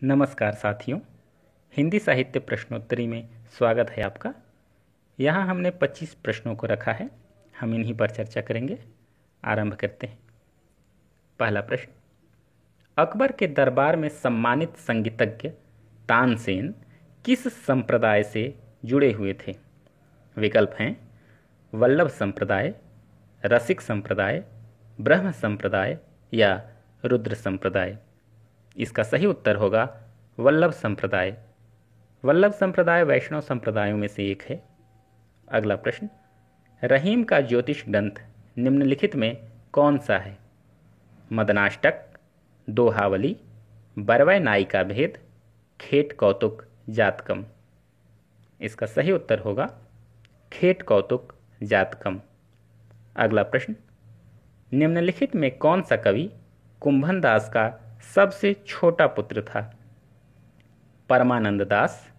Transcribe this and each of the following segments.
नमस्कार साथियों, हिंदी साहित्य प्रश्नोत्तरी में स्वागत है आपका। यहाँ हमने 25 प्रश्नों को रखा है, हम इन्हीं पर चर्चा करेंगे। आरंभ करते हैं। पहला प्रश्न, अकबर के दरबार में सम्मानित संगीतज्ञ तानसेन किस संप्रदाय से जुड़े हुए थे? विकल्प हैं वल्लभ संप्रदाय, रसिक संप्रदाय, ब्रह्म संप्रदाय या रुद्र संप्रदाय। इसका सही उत्तर होगा वल्लभ संप्रदाय। वल्लभ संप्रदाय वैष्णव संप्रदायों में से एक है। अगला प्रश्न, रहीम का ज्योतिष ग्रंथ निम्नलिखित में कौन सा है? मदनाष्टक, दोहावली, बरवै नाई का भेद, खेट कौतुक जातकम। इसका सही उत्तर होगा खेट कौतुक जातकम। अगला प्रश्न, निम्नलिखित में कौन सा कवि कुंभन दास का सबसे छोटा पुत्र था? परमानंद दास,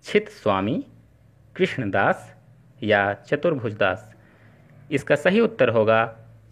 छित स्वामी, कृष्णदास या चतुर्भुज दास। इसका सही उत्तर होगा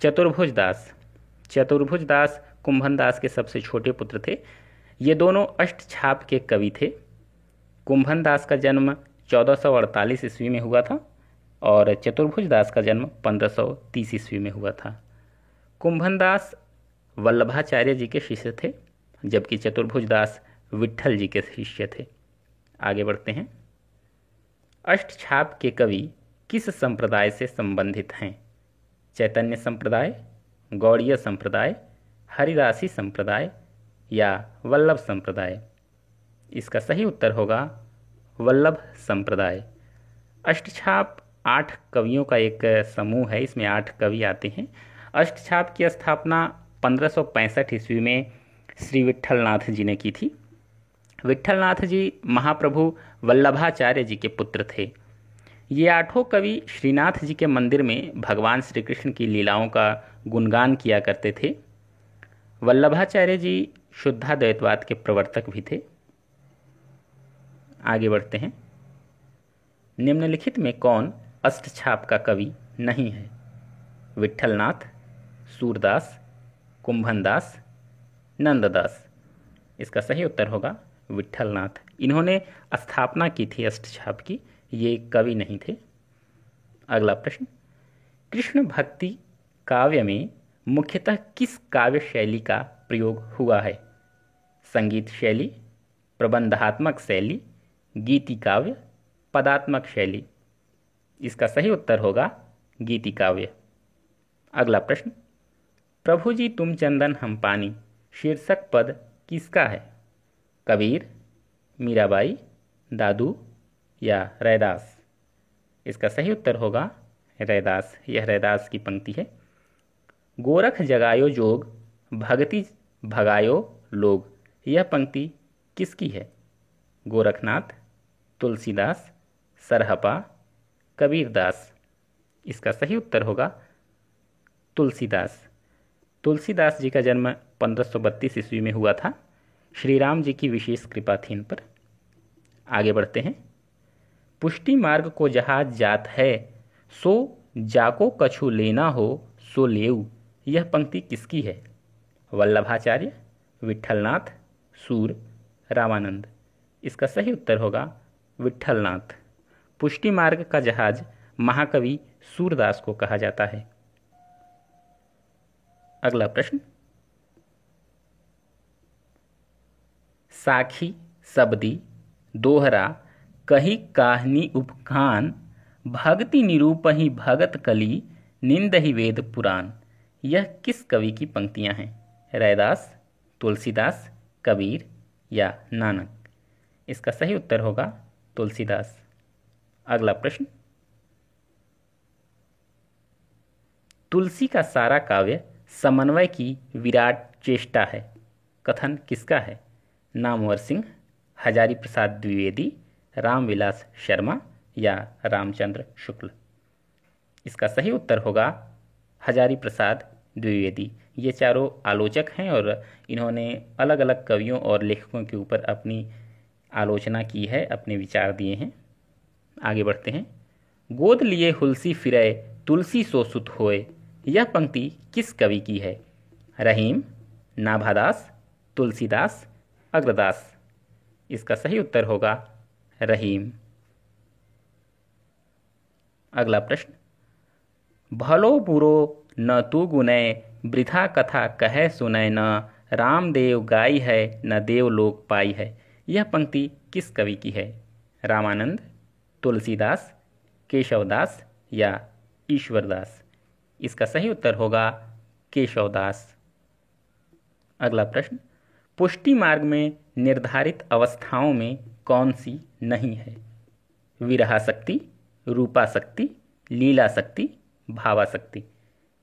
चतुर्भुज दास। चतुर्भुज दास कुंभन दास के सबसे छोटे पुत्र थे। ये दोनों अष्टछाप के कवि थे। कुंभन दास का जन्म 1448 ईस्वी में हुआ था और चतुर्भुज दास का जन्म 1530 ईस्वी में हुआ था। कुंभन दास वल्लभाचार्य जी के शिष्य थे, जबकि चतुर्भुज दास विट्ठल जी के शिष्य थे। आगे बढ़ते हैं। अष्टछाप के कवि किस संप्रदाय से संबंधित हैं? चैतन्य संप्रदाय, गौड़ीय संप्रदाय, हरिदासी संप्रदाय या वल्लभ संप्रदाय। इसका सही उत्तर होगा वल्लभ संप्रदाय। अष्टछाप 8 कवियों का एक समूह है, इसमें 8 कवि आते हैं। अष्टछाप की स्थापना 1565 ईस्वी में श्री विट्ठलनाथ जी ने की थी। विट्ठलनाथ जी महाप्रभु वल्लभाचार्य जी के पुत्र थे। ये 8 कवि श्रीनाथ जी के मंदिर में भगवान श्री कृष्ण की लीलाओं का गुणगान किया करते थे। वल्लभाचार्य जी शुद्धाद्वैतवाद के प्रवर्तक भी थे। आगे बढ़ते हैं। निम्नलिखित में कौन अष्टछाप का कवि नहीं है? विट्ठलनाथ, सूरदास, कुंभनदास, नंददास। इसका सही उत्तर होगा विट्ठलनाथ। इन्होंने स्थापना की थी अष्टछाप की, ये कवि नहीं थे। अगला प्रश्न, कृष्ण भक्ति काव्य में मुख्यतः किस काव्य शैली का प्रयोग हुआ है? संगीत शैली, प्रबंधात्मक शैली, गीति काव्य, पदात्मक शैली। इसका सही उत्तर होगा गीति काव्य। अगला प्रश्न, प्रभु जी तुम चंदन हम पानी शीर्षक पद किसका है? कबीर, मीराबाई, दादू या रैदास। इसका सही उत्तर होगा रैदास। यह रैदास की पंक्ति है। गोरख जगायो जोग, भगति भगायो लोग। यह पंक्ति किसकी है? गोरखनाथ, तुलसीदास, सरहपा, कबीरदास। इसका सही उत्तर होगा तुलसीदास। तुलसीदास जी का जन्म 1532 ईस्वी में हुआ था। श्री राम जी की विशेष कृपा थी इन पर। आगे बढ़ते हैं। पुष्टि मार्ग को जहाज जात है, सो जाको कछु लेना हो सो लेऊ। यह पंक्ति किसकी है? वल्लभाचार्य, विट्ठलनाथ, सूर, रामानंद। इसका सही उत्तर होगा विट्ठलनाथ। पुष्टि मार्ग का जहाज महाकवि सूरदास को कहा जाता है। अगला प्रश्न, साखी, सबदी, दोहरा, कही काहनी उपखान, भक्ति निरूपहि भगत कली, निंदहि वेद पुराण। यह किस कवि की पंक्तियां हैं? रैदास, तुलसीदास, कबीर या नानक। इसका सही उत्तर होगा तुलसीदास। अगला प्रश्न, तुलसी का सारा काव्य समन्वय की विराट चेष्टा है। कथन किसका है? नामवर सिंह, हजारी प्रसाद द्विवेदी, रामविलास शर्मा या रामचंद्र शुक्ल। इसका सही उत्तर होगा हजारी प्रसाद द्विवेदी। ये चारों आलोचक हैं और इन्होंने अलग अलग कवियों और लेखकों के ऊपर अपनी आलोचना की है, अपने विचार दिए हैं। आगे बढ़ते हैं। गोद लिए हुलसी फिरे तुलसी सो सुत होए। यह पंक्ति किस कवि की है? रहीम, नाभादास, तुलसीदास, अग्रदास। इसका सही उत्तर होगा रहीम। अगला प्रश्न, भलो बुरो न तू गुनय, वृथा कथा कहे सुनय न, रामदेव गाई है न देवलोक पाई है। यह पंक्ति किस कवि की है? रामानंद, तुलसीदास, केशवदास या ईश्वरदास? इसका सही उत्तर होगा केशवदास। अगला प्रश्न, पुष्टि मार्ग में निर्धारित अवस्थाओं में कौन सी नहीं है? विरहाशक्ति, रूपाशक्ति, लीलाशक्ति, भावाशक्ति?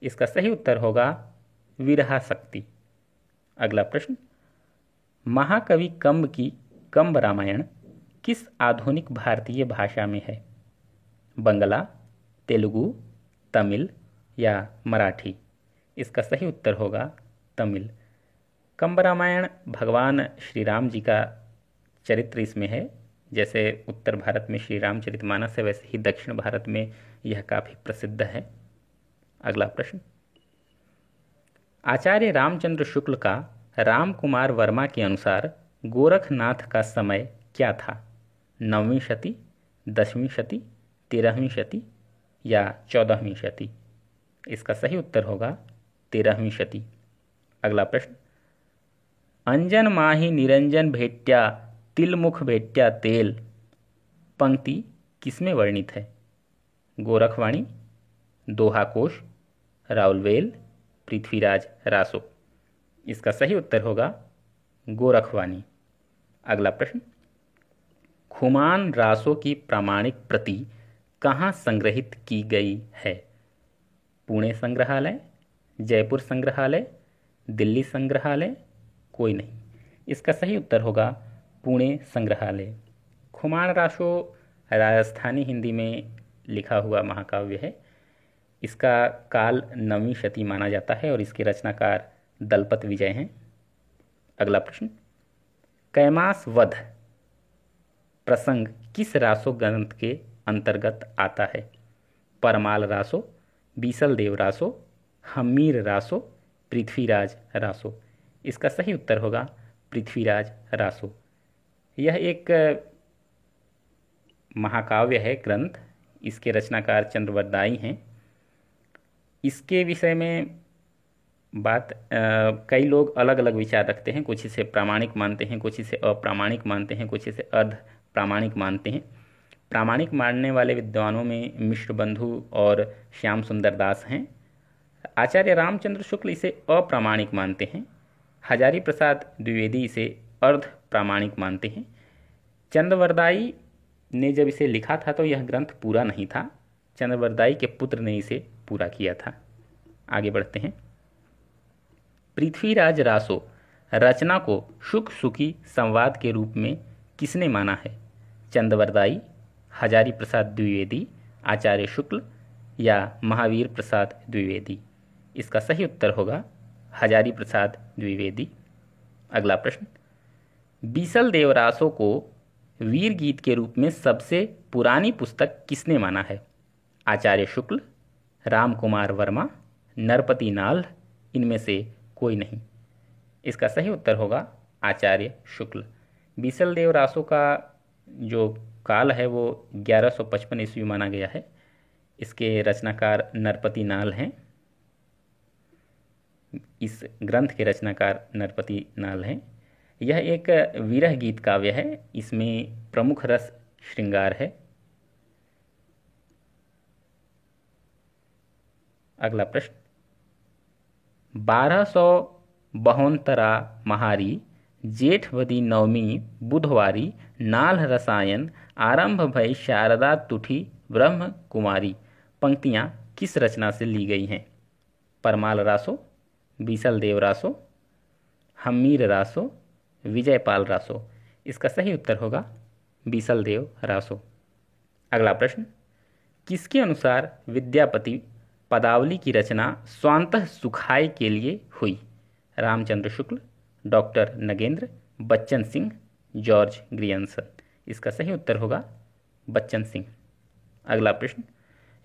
इसका सही उत्तर होगा विरहाशक्ति। अगला प्रश्न, महाकवि कंब की कंब रामायण किस आधुनिक भारतीय भाषा में है? बंगला, तेलुगु, तमिल या मराठी? इसका सही उत्तर होगा तमिल। कंब रामायण भगवान श्री राम जी का चरित्र इसमें है। जैसे उत्तर भारत में श्री रामचरितमानस है, वैसे ही दक्षिण भारत में यह काफ़ी प्रसिद्ध है। अगला प्रश्न, आचार्य रामचंद्र शुक्ल का राम कुमार वर्मा के अनुसार गोरखनाथ का समय क्या था? 9वीं शती, 10वीं शती, 13वीं शती या 14वीं शती? इसका सही उत्तर होगा 13वीं शती। अगला प्रश्न, अंजन माही निरंजन भेट्या, तिलमुख भेट्या तेल, पंक्ति किसमें वर्णित है? गोरखवाणी, दोहाकोश, राउलवेल, पृथ्वीराज रासो? इसका सही उत्तर होगा गोरखवाणी। अगला प्रश्न, खुमान रासो की प्रामाणिक प्रति कहाँ संग्रहित की गई है? पुणे संग्रहालय, जयपुर संग्रहालय, दिल्ली संग्रहालय, कोई नहीं? इसका सही उत्तर होगा पुणे संग्रहालय। खुमान रासो राजस्थानी हिंदी में लिखा हुआ महाकाव्य है। इसका काल 9वीं शती माना जाता है और इसके रचनाकार दलपत विजय हैं। अगला प्रश्न, कैमास वध प्रसंग किस रासो ग्रंथ के अंतर्गत आता है? परमाल रासो, बीसल देव रासो, हम्मीर रासो, पृथ्वीराज रासो? इसका सही उत्तर होगा पृथ्वीराज रासो। यह एक महाकाव्य है ग्रंथ। इसके रचनाकार चंद्रवरदाई हैं। इसके विषय में कई लोग अलग अलग विचार रखते हैं। कुछ इसे प्रामाणिक मानते हैं, कुछ इसे अप्रामाणिक मानते हैं, कुछ इसे अर्ध प्रामाणिक मानते हैं। प्रामाणिक मानने वाले विद्वानों में मिश्र बंधु और श्याम सुंदर दास हैं। आचार्य रामचंद्र शुक्ल इसे अप्रामाणिक मानते हैं। हजारी प्रसाद द्विवेदी इसे अर्ध प्रामाणिक मानते हैं। चंद्रवरदाई ने जब इसे लिखा था तो यह ग्रंथ पूरा नहीं था। चंद्रवरदाई के पुत्र ने इसे पूरा किया था। आगे बढ़ते हैं। पृथ्वीराज रासो रचना को शुक सुकी संवाद के रूप में किसने माना है? चंद्रवरदाई, हजारी प्रसाद द्विवेदी, आचार्य शुक्ल या महावीर प्रसाद द्विवेदी? इसका सही उत्तर होगा हजारी प्रसाद द्विवेदी। अगला प्रश्न, बीसल देव रासो को वीर गीत के रूप में सबसे पुरानी पुस्तक किसने माना है? आचार्य शुक्ल, राम कुमार वर्मा, नरपति नाल, इनमें से कोई नहीं? इसका सही उत्तर होगा आचार्य शुक्ल। बीसल देव रासो का जो काल है वो 1155 ईस्वी माना गया है। इसके रचनाकार नरपति नाल हैं। इस ग्रंथ के रचनाकार नरपति नाल हैं। यह एक विरह गीत काव्य है। इसमें प्रमुख रस श्रृंगार है। अगला प्रश्न, 1252 महारी, जेठवदी नवमी बुधवारी, नाल रसायन, आरंभ भई शारदा तुठी ब्रह्म कुमारी? पंक्तियां किस रचना से ली गई हैं? परमाल रासो, बीसल देव रासो, हम्मीर रासो, विजयपाल रासो? इसका सही उत्तर होगा बीसल देव रासो। अगला प्रश्न, किसके अनुसार विद्यापति पदावली की रचना स्वांतः सुखाय के लिए हुई? Ramchandra Shukla, doctor Nagendra, Bachchan Singh, George ग्रियंसन? इसका सही उत्तर होगा बच्चन सिंह। अगला प्रश्न,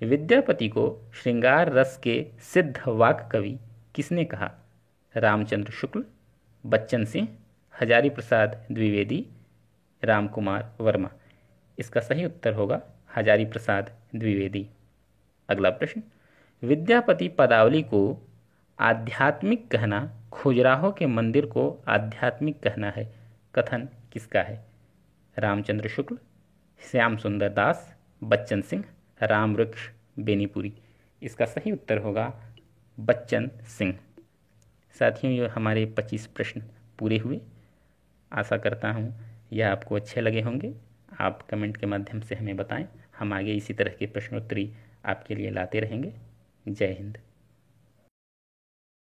विद्यापति को श्रृंगार रस के सिद्ध वाक कवि किसने कहा? रामचंद्र शुक्ल, बच्चन सिंह, हजारी प्रसाद द्विवेदी राम कुमार वर्मा। इसका सही उत्तर होगा हजारी प्रसाद द्विवेदी। अगला प्रश्न, विद्यापति पदावली को आध्यात्मिक कहना, खजुराहो के मंदिर को आध्यात्मिक कहना है, कथन किसका है? रामचंद्र शुक्ल, श्याम सुंदर दास, बच्चन सिंह, रामवृक्ष बेनीपुरी। इसका सही उत्तर होगा बच्चन सिंह। साथियों, ये हमारे 25 प्रश्न पूरे हुए। आशा करता हूँ यह आपको अच्छे लगे होंगे। आप कमेंट के माध्यम से हमें बताएं, हम आगे इसी तरह के प्रश्नोत्तरी आपके लिए लाते रहेंगे। जय हिंद।